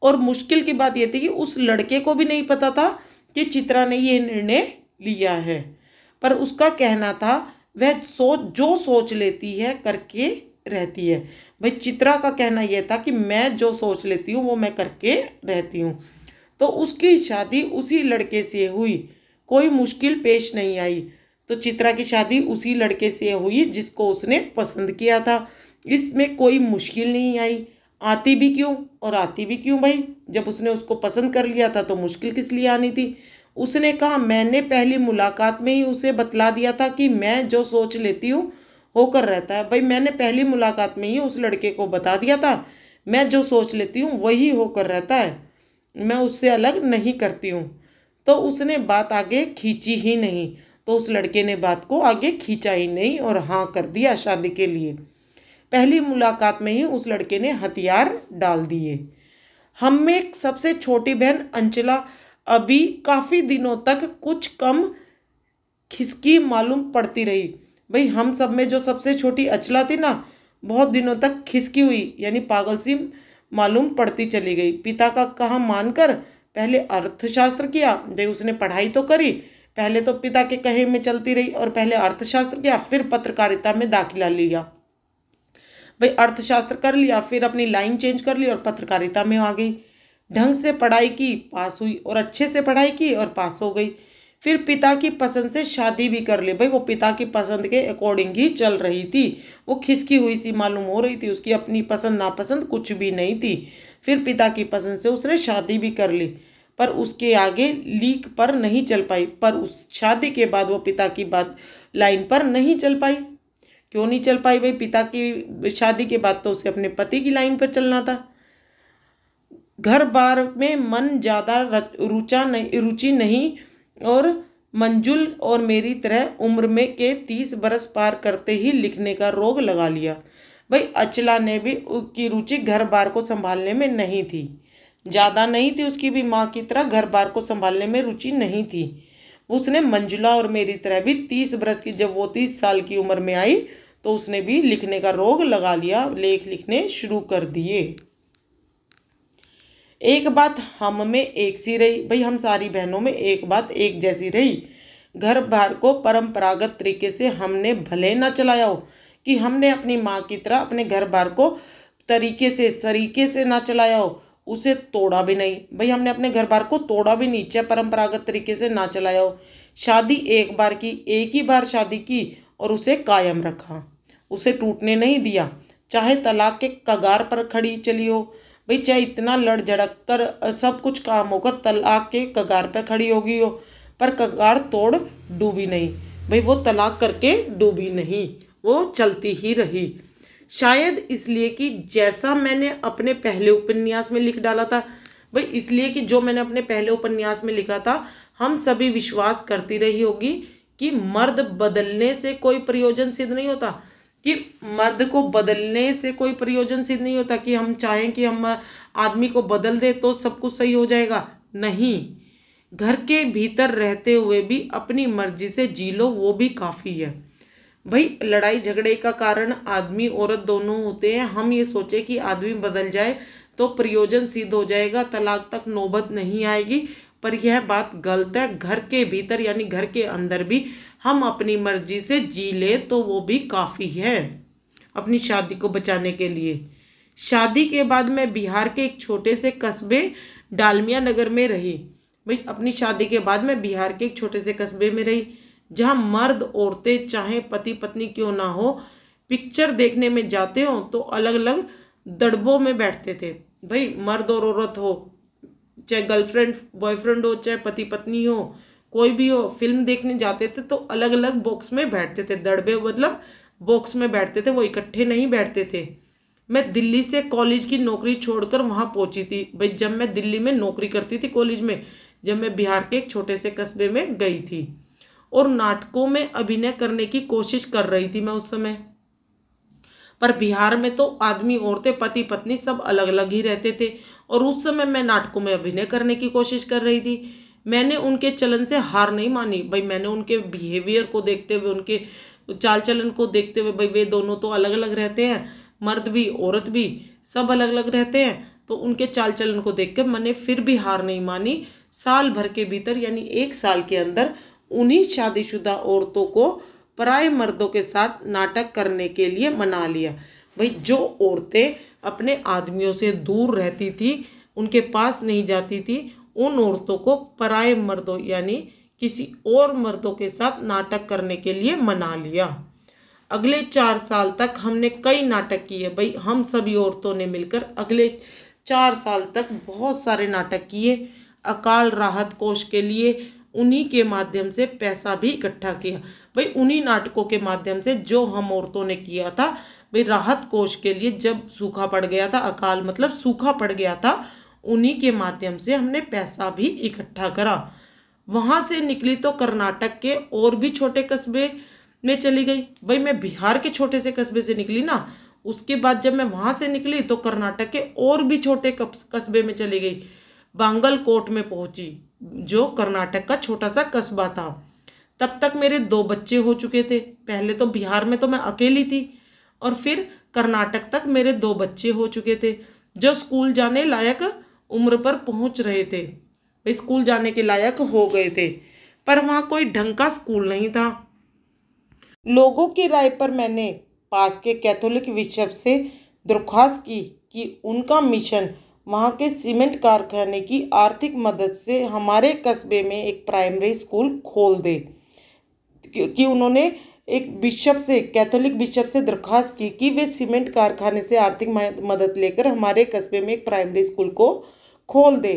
और मुश्किल की बात यह थी कि उस लड़के को भी नहीं पता था कि चित्रा ने ये निर्णय लिया है। पर उसका कहना था वह जो सोच लेती है करके रहती है। भाई चित्रा का कहना यह था कि मैं जो सोच लेती हूँ वो मैं करके रहती हूँ। तो उसकी शादी उसी लड़के से हुई, कोई मुश्किल पेश नहीं आई। तो चित्रा की शादी उसी लड़के से हुई जिसको उसने पसंद किया था, इसमें कोई मुश्किल नहीं आई। आती भी क्यों, और आती भी क्यों भाई, जब उसने उसको पसंद कर लिया था तो मुश्किल किस लिए आनी थी। उसने कहा मैंने पहली मुलाकात में ही उसे बतला दिया था कि मैं जो सोच लेती हूँ होकर रहता है। भाई मैंने पहली मुलाकात में ही उस लड़के को बता दिया था मैं जो सोच लेती हूँ वही होकर रहता है, मैं उससे अलग नहीं करती हूँ। तो उसने बात आगे खींची ही नहीं, तो उस लड़के ने बात को आगे खींचा ही नहीं और हाँ कर दिया शादी के लिए। पहली मुलाकात में ही उस लड़के ने हथियार डाल दिए। हम में सबसे छोटी बहन अंचला अभी काफ़ी दिनों तक कुछ कम खिसकी मालूम पड़ती रही। भाई हम सब में जो सबसे छोटी अंचला थी ना, बहुत दिनों तक खिसकी हुई, यानी पागल सी मालूम पड़ती चली गई। पिता का कहा मानकर पहले अर्थशास्त्र किया। भाई उसने पढ़ाई तो करी, पहले तो पिता के कहे में चलती रही और पहले अर्थशास्त्र किया, फिर पत्रकारिता में दाखिला लिया। भाई अर्थशास्त्र कर लिया, फिर अपनी लाइन चेंज कर ली और पत्रकारिता में आ गई। ढंग से पढ़ाई की, पास हुई, और अच्छे से पढ़ाई की और पास हो गई। फिर पिता की पसंद से शादी भी कर ली। भाई वो पिता की पसंद के अकॉर्डिंग ही चल रही थी, वो खिसकी हुई सी मालूम हो रही थी, उसकी अपनी पसंद नापसंद कुछ भी नहीं थी। फिर पिता की पसंद से उसने शादी भी कर ली, पर उसके आगे लीक पर नहीं चल पाई। पर उस शादी के बाद वो पिता की बात लाइन पर नहीं चल पाई। क्यों नहीं चल पाई भाई, पिता की शादी के बाद तो उसे अपने पति की लाइन पर चलना था। घर बार में मन ज़्यादा रुचि नहीं, और मंजुल और मेरी तरह उम्र में के 30 बरस पार करते ही लिखने का रोग लगा लिया। भाई अचला ने भी उसकी रुचि घर बार को संभालने में नहीं थी, ज़्यादा नहीं थी, उसकी भी माँ की तरह घर बार को संभालने में रुचि नहीं थी। उसने मंजुला और मेरी तरह भी 30 बरस की, जब वो 30 साल की उम्र में आई तो उसने भी लिखने का रोग लगा लिया, लेख लिखने शुरू कर दिए। एक बात हम में एक सी रही। भाई हम सारी बहनों में एक बात एक जैसी रही। घर बार को परंपरागत तरीके से हमने भले न चलाया हो, कि हमने अपनी माँ की तरह अपने घर बार को सरीके से ना चलाया हो, उसे तोड़ा भी नहीं। भाई हमने अपने घर बार को तोड़ा भी नहीं, चाहे परंपरागत तरीके से ना चलाया हो। शादी एक बार की, एक ही बार शादी की और उसे कायम रखा, उसे टूटने नहीं दिया। चाहे तलाक के कगार पर खड़ी चली हो, भाई चाहे इतना लड़ झड़क कर सब कुछ काम होकर तलाक के कगार पर खड़ी होगी हो, पर कगार तोड़ डूबी नहीं। भाई वो तलाक करके डूबी नहीं, वो चलती ही रही। शायद इसलिए कि जैसा मैंने अपने पहले उपन्यास में लिख डाला था, भाई इसलिए कि जो मैंने अपने पहले उपन्यास में लिखा था, हम सभी विश्वास करती रही होगी कि मर्द बदलने से कोई प्रयोजन सिद्ध नहीं होता, कि मर्द को बदलने से कोई प्रयोजन सिद्ध नहीं होता, कि हम चाहें कि हम आदमी को बदल दे तो सब कुछ सही हो जाएगा। नहीं, घर के भीतर रहते हुए भी अपनी मर्जी से जी लो, वो भी काफ़ी है। भाई लड़ाई झगड़े का कारण आदमी औरत दोनों होते हैं। हम ये सोचे कि आदमी बदल जाए तो प्रयोजन सिद्ध हो जाएगा, तलाक तक नौबत नहीं आएगी, पर यह बात गलत है। घर के भीतर यानी घर के अंदर भी हम अपनी मर्जी से जी ले तो वो भी काफ़ी है अपनी शादी को बचाने के लिए। शादी के बाद मैं बिहार के एक छोटे से कस्बे डालमिया नगर में रही। भाई अपनी शादी के बाद मैं बिहार के एक छोटे से कस्बे में रही, जहाँ मर्द औरतें चाहे पति पत्नी क्यों ना हो, पिक्चर देखने में जाते हो तो अलग अलग दड़बों में बैठते थे। भाई मर्द और औरत हो, चाहे गर्लफ्रेंड बॉयफ्रेंड हो, चाहे पति पत्नी हो, कोई भी हो, फिल्म देखने जाते थे तो अलग अलग बॉक्स में बैठते थे। दड़बे मतलब बॉक्स में बैठते थे, वो इकट्ठे नहीं बैठते थे। मैं दिल्ली से कॉलेज की नौकरी छोड़कर वहाँ पहुँची थी। भाई जब मैं दिल्ली में नौकरी करती थी कॉलेज में, जब मैं बिहार के एक छोटे से कस्बे में गई थी, और नाटकों में अभिनय करने की कोशिश कर रही थी मैं उस समय। पर बिहार में तो आदमी औरतें पति पत्नी सब अलग अलग ही रहते थे, और उस समय मैं नाटकों में अभिनय करने की कोशिश कर रही थी। मैंने उनके चलन से हार नहीं मानी। भाई मैंने उनके बिहेवियर को देखते हुए, उनके चाल चलन को देखते हुए, भाई वे दोनों तो अलग अलग रहते हैं, मर्द भी औरत भी सब अलग अलग रहते हैं, तो उनके चाल चलन को देख कर मैंने फिर भी हार नहीं मानी। साल भर के भीतर यानी 1 साल के अंदर उन्हीं शादीशुदा औरतों को पराये मर्दों के साथ नाटक करने के लिए मना लिया। भाई जो औरतें अपने आदमियों से दूर रहती थी, उनके पास नहीं जाती थी, उन औरतों को पराये मर्दों यानी किसी और मर्दों के साथ नाटक करने के लिए मना लिया। अगले 4 साल तक हमने कई नाटक किए। भाई हम सभी औरतों ने मिलकर अगले 4 साल तक बहुत सारे नाटक किए। अकाल राहत कोष के लिए उन्हीं के माध्यम से पैसा भी इकट्ठा किया। भाई उन्हीं नाटकों के माध्यम से जो हम औरतों ने किया था, भाई राहत कोष के लिए जब सूखा पड़ गया था, अकाल मतलब सूखा पड़ गया था, उन्हीं के माध्यम से हमने पैसा भी इकट्ठा करा। वहाँ से निकली तो कर्नाटक के और भी छोटे कस्बे में चली गई। भाई मैं बिहार के छोटे से कस्बे से निकली ना, उसके बाद जब मैं वहाँ से निकली तो कर्नाटक के और भी छोटे कस्बे में चली गई। बांगलकोट में पहुंची, जो कर्नाटक का छोटा सा कस्बा था। तब तक मेरे 2 बच्चे हो चुके थे। पहले तो बिहार में तो मैं अकेली थी, और फिर कर्नाटक तक मेरे 2 बच्चे हो चुके थे, जो स्कूल जाने लायक उम्र पर पहुंच रहे थे। वे स्कूल जाने के लायक हो गए थे, पर वहाँ कोई ढंग का स्कूल नहीं था। लोगों की राय पर मैंने पास के कैथोलिक बिशप से दरख्वास्त की कि उनका मिशन वहाँ के सीमेंट कारखाने की आर्थिक मदद से हमारे कस्बे में एक प्राइमरी स्कूल खोल दे। कि उन्होंने एक बिशप से, कैथोलिक बिशप से दरख्वास्त की कि वे सीमेंट कारखाने से आर्थिक मदद लेकर हमारे कस्बे में एक प्राइमरी स्कूल को खोल दे।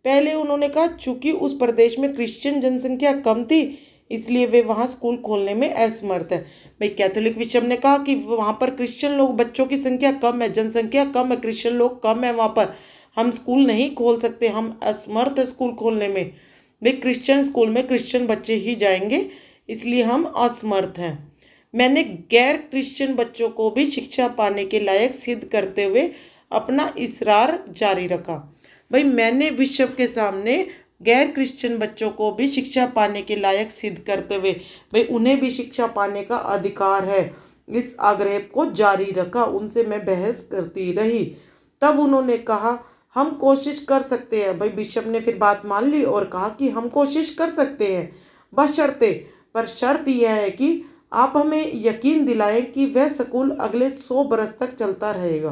पहले उन्होंने कहा चूंकि उस प्रदेश में क्रिश्चियन जनसंख्या कम थी, इसलिए वे वहाँ स्कूल खोलने में असमर्थ है। भाई कैथोलिक बिशप ने कहा कि वहाँ पर क्रिश्चियन लोग, बच्चों की संख्या कम है, जनसंख्या कम है, क्रिश्चियन लोग कम है, वहाँ पर हम स्कूल नहीं खोल सकते, हम असमर्थ है स्कूल खोलने में। भाई क्रिश्चियन स्कूल में क्रिश्चियन बच्चे ही जाएंगे, इसलिए हम असमर्थ हैं। मैंने गैर क्रिश्चियन बच्चों को भी शिक्षा पाने के लायक सिद्ध करते हुए अपना इसरार जारी रखा। भाई मैंने बिशप के सामने गैर क्रिश्चियन बच्चों को भी शिक्षा पाने के लायक सिद्ध करते हुए, भाई उन्हें भी शिक्षा पाने का अधिकार है, इस आग्रह को जारी रखा। उनसे मैं बहस करती रही। तब उन्होंने कहा हम कोशिश कर सकते हैं। भाई बिशप ने फिर बात मान ली और कहा कि हम कोशिश कर सकते हैं, बशर्ते, पर शर्त यह है कि आप हमें यकीन दिलाएं कि वह स्कूल अगले 100 बरस तक चलता रहेगा।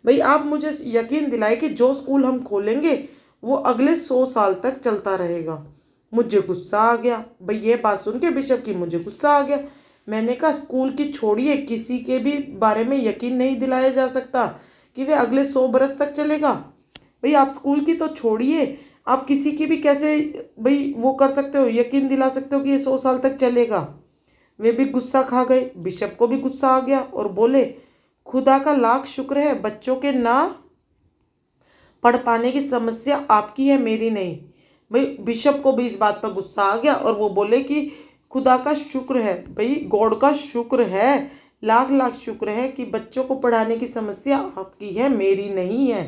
भाई आप मुझे यकीन दिलाएं कि जो स्कूल हम खोलेंगे वो अगले 100 साल तक चलता रहेगा। मुझे गुस्सा आ गया। भाई ये बात सुन के बिशप की मुझे गुस्सा आ गया। मैंने कहा स्कूल की छोड़िए, किसी के भी बारे में यकीन नहीं दिलाया जा सकता कि वह अगले 100 बरस तक चलेगा। भाई आप स्कूल की तो छोड़िए, आप किसी की भी कैसे भाई वो कर सकते हो, यकीन दिला सकते हो कि ये 100 साल तक चलेगा। वे भी गुस्सा खा गए। बिशप को भी गुस्सा आ गया और बोले, खुदा का लाख शुक्र है बच्चों के ना पढ़ पाने की समस्या आपकी है, मेरी नहीं। भाई बिशप को भी इस बात पर गुस्सा आ गया और वो बोले कि खुदा का शुक्र है, भाई गॉड का शुक्र है, लाख लाख शुक्र है कि बच्चों को पढ़ाने की समस्या आपकी है, मेरी नहीं है।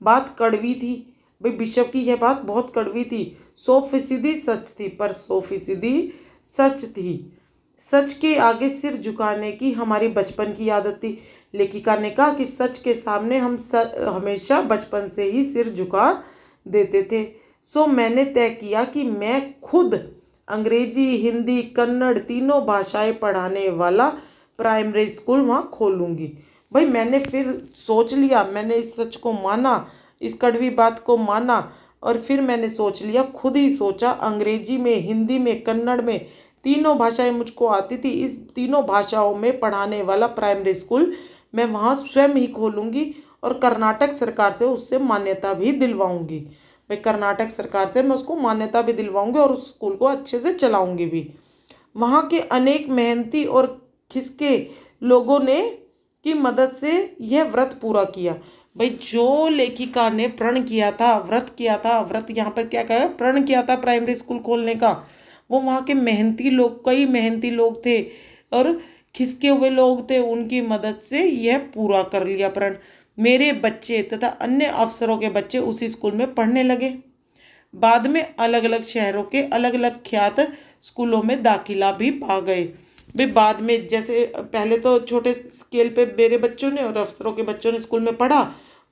बात कड़वी थी। भाई बिशप की यह बात बहुत कड़वी थी। 100% सच थी, पर 100% सच थी। सच के आगे सिर झुकाने की हमारी बचपन की आदत थी। लेखिका ने कहा कि सच के सामने हम हमेशा बचपन से ही सिर झुका देते थे। सो मैंने तय किया कि मैं खुद अंग्रेजी, हिंदी, कन्नड़ तीनों भाषाएं पढ़ाने वाला प्राइमरी स्कूल वहाँ खोलूँगी। भाई मैंने फिर सोच लिया, मैंने इस सच को माना, इस कड़वी बात को माना और फिर मैंने सोच लिया, खुद ही सोचा, अंग्रेजी में, हिंदी में, कन्नड़ में तीनों भाषाएं मुझको आती थी। इस तीनों भाषाओं में पढ़ाने वाला प्राइमरी स्कूल मैं वहाँ स्वयं ही खोलूँगी और कर्नाटक सरकार से उससे मान्यता भी दिलवाऊँगी। मैं कर्नाटक सरकार से मैं उसको मान्यता भी दिलवाऊँगी और उस स्कूल को अच्छे से चलाऊँगी भी। वहाँ के अनेक मेहनती और खिसके लोगों ने की मदद से यह व्रत पूरा किया। भाई जो लेखिका ने प्रण किया था, व्रत किया था, व्रत यहाँ पर क्या कहा, प्रण किया था प्राइमरी स्कूल खोलने का, वो वहाँ के मेहनती लोग, कई मेहनती लोग थे और खिसके हुए लोग थे, उनकी मदद से यह पूरा कर लिया प्रण। मेरे बच्चे तथा अन्य अफसरों के बच्चे उसी स्कूल में पढ़ने लगे। बाद में अलग अलग शहरों के अलग अलग ख्यात स्कूलों में दाखिला भी पा गए। भाई बाद में जैसे पहले तो छोटे स्केल पे मेरे बच्चों ने और अफसरों के बच्चों ने स्कूल में पढ़ा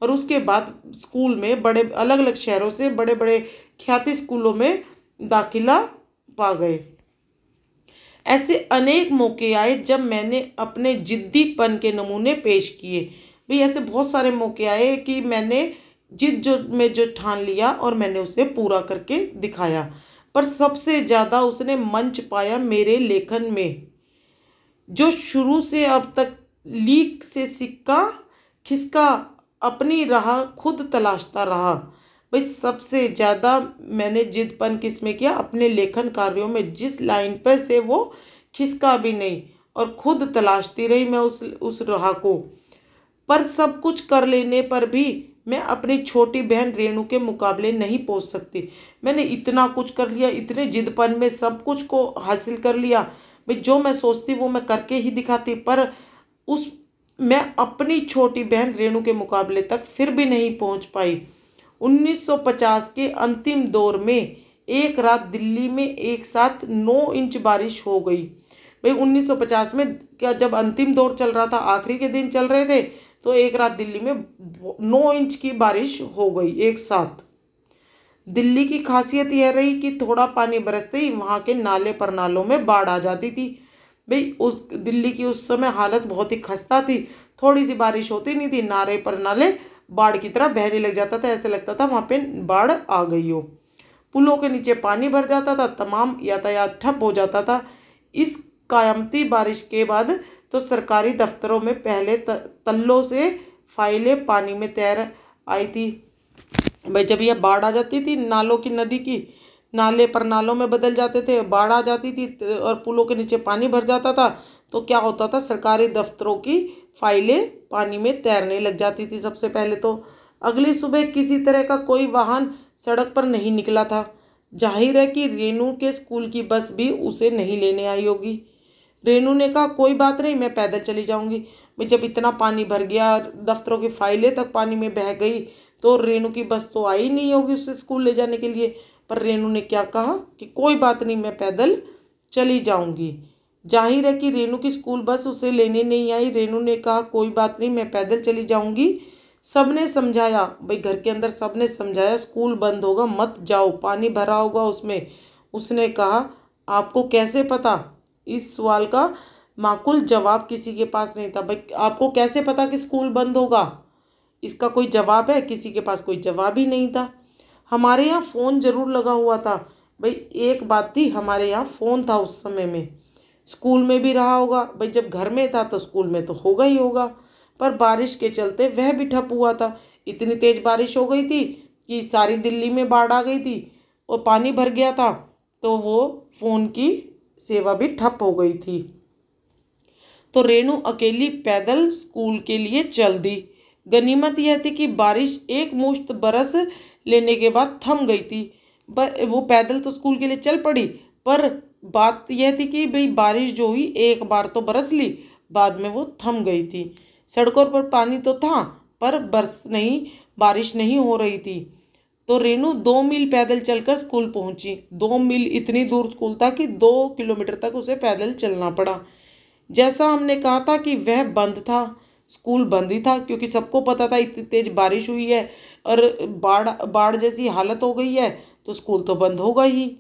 और उसके बाद स्कूल में बड़े अलग अलग शहरों से बड़े बड़े ख्याति स्कूलों में दाखिला पा गए। ऐसे अनेक मौके आए जब मैंने अपने जिद्दीपन के नमूने पेश किए। भाई ऐसे बहुत सारे मौके आए कि मैंने जिद जो ठान लिया और मैंने उसे पूरा करके दिखाया। पर सबसे ज़्यादा उसने मंच पाया मेरे लेखन में, जो शुरू से अब तक लीक से सिक्का खिसका अपनी राह खुद तलाशता रहा। भाई सबसे ज़्यादा मैंने जिदपन किस में किया, अपने लेखन कार्यों में, जिस लाइन पर से वो खिसका भी नहीं और खुद तलाशती रही मैं उस राह को। पर सब कुछ कर लेने पर भी मैं अपनी छोटी बहन रेणु के मुकाबले नहीं पहुंच सकती। मैंने इतना कुछ कर लिया, इतने जिदपन में सब कुछ को हासिल कर लिया। भाई जो मैं सोचती वो मैं करके ही दिखाती, पर उस मैं अपनी छोटी बहन रेणु के मुकाबले तक फिर भी नहीं पहुंच पाई। 1950 के अंतिम दौर में एक रात दिल्ली में एक साथ 9 इंच बारिश हो गई। भाई 1950 में क्या, जब अंतिम दौर चल रहा था, आखिरी के दिन चल रहे थे, तो एक रात दिल्ली में 9 इंच की बारिश हो गई एक साथ। दिल्ली की खासियत यह रही कि थोड़ा पानी बरसते ही वहाँ के नाले पर नालों में बाढ़ आ जाती थी। भाई उस दिल्ली की उस समय हालत बहुत ही खस्ता थी। थोड़ी सी बारिश होती नहीं थी, नाले पर नाले बाढ़ की तरह बहने लग जाता था, ऐसे लगता था वहाँ पे बाढ़ आ गई हो। पुलों के नीचे पानी भर जाता था, तमाम यातायात ठप हो जाता था। इस कायमती बारिश के बाद तो सरकारी दफ्तरों में पहले तल्लों से फाइलें पानी में तैर आई थी। भाई जब यह बाढ़ आ जाती थी, नालों की, नदी की नाले पर नालों में बदल जाते थे, बाढ़ आ जाती थी और पुलों के नीचे पानी भर जाता था, तो क्या होता था, सरकारी दफ्तरों की फाइलें पानी में तैरने लग जाती थी। सबसे पहले तो अगली सुबह किसी तरह का कोई वाहन सड़क पर नहीं निकला था। जाहिर है कि रेणु के स्कूल की बस भी उसे नहीं लेने आई होगी। रेणु ने कहा कोई बात नहीं, मैं पैदल चली जाऊंगी। भाई जब इतना पानी भर गया, दफ्तरों की फाइलें तक पानी में बह गई, तो रेणु की बस तो आई नहीं होगी उसे स्कूल ले जाने के लिए। पर रेणु ने क्या कहा कि कोई बात नहीं, मैं पैदल चली जाऊंगी। जाहिर है कि रेणु की स्कूल बस उसे लेने नहीं आई। रेणु ने कहा कोई बात नहीं, मैं पैदल चली जाऊंगी। सबने समझाया, भाई घर के अंदर सबने समझाया, स्कूल बंद होगा, मत जाओ, पानी भरा होगा उसमें। उसने कहा आपको कैसे पता? इस सवाल का माकूल जवाब किसी के पास नहीं था। भाई आपको कैसे पता कि स्कूल बंद होगा? इसका कोई जवाब है? किसी के पास कोई जवाब ही नहीं था। हमारे यहाँ फ़ोन ज़रूर लगा हुआ था। भाई एक बात थी, हमारे यहाँ फ़ोन था उस समय में। स्कूल में भी रहा होगा, भाई जब घर में था तो स्कूल में तो होगा ही होगा। पर बारिश के चलते वह भी ठप हुआ था। इतनी तेज़ बारिश हो गई थी कि सारी दिल्ली में बाढ़ आ गई थी और पानी भर गया था, तो वो फ़ोन की सेवा भी ठप हो गई थी। तो रेणु अकेली पैदल स्कूल के लिए चल दी। गनीमत यह थी कि बारिश एक मुश्त बरस लेने के बाद थम गई थी। वो पैदल तो स्कूल के लिए चल पड़ी, पर बात यह थी कि भाई बारिश जो हुई एक बार तो बरस ली, बाद में वो थम गई थी। सड़कों पर पानी तो था, पर बारिश नहीं हो रही थी। तो रेणु 2 मील पैदल चलकर स्कूल पहुंची। 2 मील इतनी दूर स्कूल था कि 2 किलोमीटर तक उसे पैदल चलना पड़ा। जैसा हमने कहा था कि वह बंद था, स्कूल बंद ही था, क्योंकि सबको पता था इतनी तेज बारिश हुई है और बाढ़ बाढ़ जैसी हालत हो गई है, तो स्कूल तो बंद होगा ही।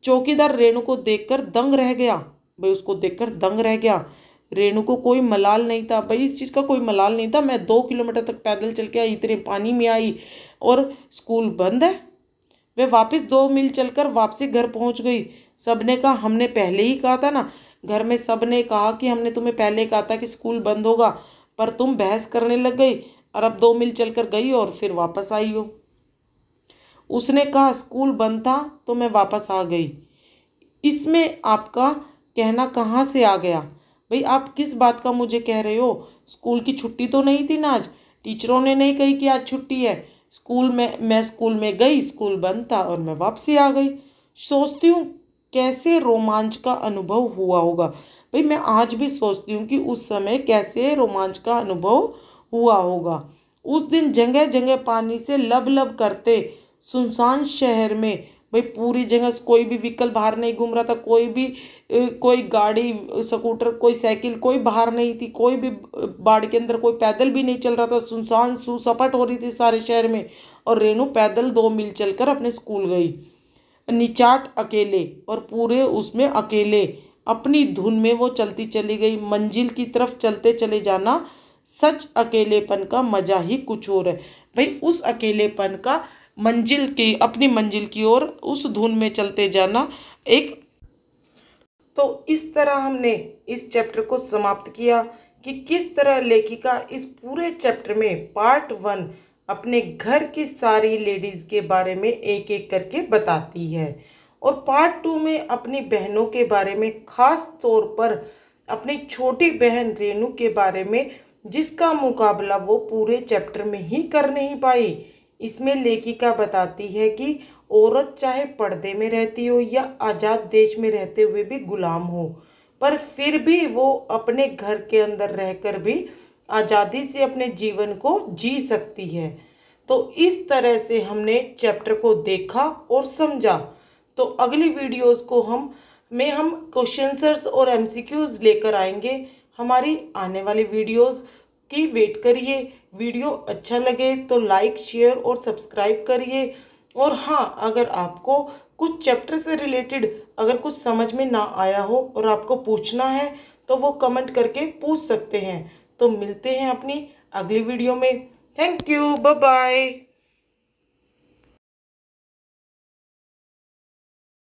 चौकीदार रेणु को देखकर दंग रह गया। भाई उसको देखकर दंग रह गया। रेणु को कोई मलाल नहीं था, भाई इस चीज़ का कोई मलाल नहीं था। मैं 2 किलोमीटर तक पैदल चल के आई, इतने पानी में आई और स्कूल बंद है। वह वापस 2 मील चलकर वापसी घर पहुंच गई। सबने कहा हमने पहले ही कहा था ना, घर में सबने कहा कि हमने तुम्हें पहले कहा था कि स्कूल बंद होगा, पर तुम बहस करने लग गई और अब 2 मील चलकर गई और फिर वापस आई हो। उसने कहा स्कूल बंद था तो मैं वापस आ गई। इसमें आपका कहना कहाँ से आ गया? भाई आप किस बात का मुझे कह रहे हो? स्कूल की छुट्टी तो नहीं थी ना आज? टीचरों ने नहीं कही कि आज छुट्टी है। मैं स्कूल में गई, स्कूल बंद था और मैं वापसी आ गई। सोचती हूँ कैसे रोमांच का अनुभव हुआ होगा। भाई मैं आज भी सोचती हूँ कि उस समय कैसे रोमांच का अनुभव हुआ होगा। उस दिन जगह जगह पानी से लब लब करते सुनसान शहर में, भाई पूरी जगह कोई भी व्हीकल बाहर नहीं घूम रहा था, कोई गाड़ी, स्कूटर, कोई साइकिल, कोई बाहर नहीं थी, कोई भी बाढ़ के अंदर कोई पैदल भी नहीं चल रहा था। सुनसान सुसपट हो रही थी सारे शहर में, और रेणु पैदल 2 मील चलकर अपने स्कूल गई। निचाट अकेले, और पूरे उसमें अकेले अपनी धुन में वो चलती चली गई। मंजिल की तरफ चलते चले जाना, सच अकेलेपन का मजा ही कुछ और है। भाई उस अकेलेपन का अपनी मंजिल की ओर उस धुन में चलते जाना एक। तो इस तरह हमने इस चैप्टर को समाप्त किया कि किस तरह लेखिका इस पूरे चैप्टर में पार्ट 1 अपने घर की सारी लेडीज के बारे में एक एक करके बताती है, और पार्ट 2 में अपनी बहनों के बारे में, खास तौर पर अपनी छोटी बहन रेणु के बारे में, जिसका मुकाबला वो पूरे चैप्टर में ही कर नहीं पाई। इसमें लेखिका बताती है कि औरत चाहे पर्दे में रहती हो या आज़ाद देश में रहते हुए भी गुलाम हो, पर फिर भी वो अपने घर के अंदर रहकर भी आज़ादी से अपने जीवन को जी सकती है। तो इस तरह से हमने चैप्टर को देखा और समझा। तो अगली वीडियोस को हम क्वेश्चन आंसर्स और एमसीक्यूज लेकर आएंगे। हमारी आने वाली वीडियोस की वेट करिए। वीडियो अच्छा लगे तो लाइक, शेयर और सब्सक्राइब करिए। और हाँ, अगर आपको कुछ चैप्टर से रिलेटेड अगर कुछ समझ में ना आया हो और आपको पूछना है, तो वो कमेंट करके पूछ सकते हैं। तो मिलते हैं अपनी अगली वीडियो में। Thank you, bye bye.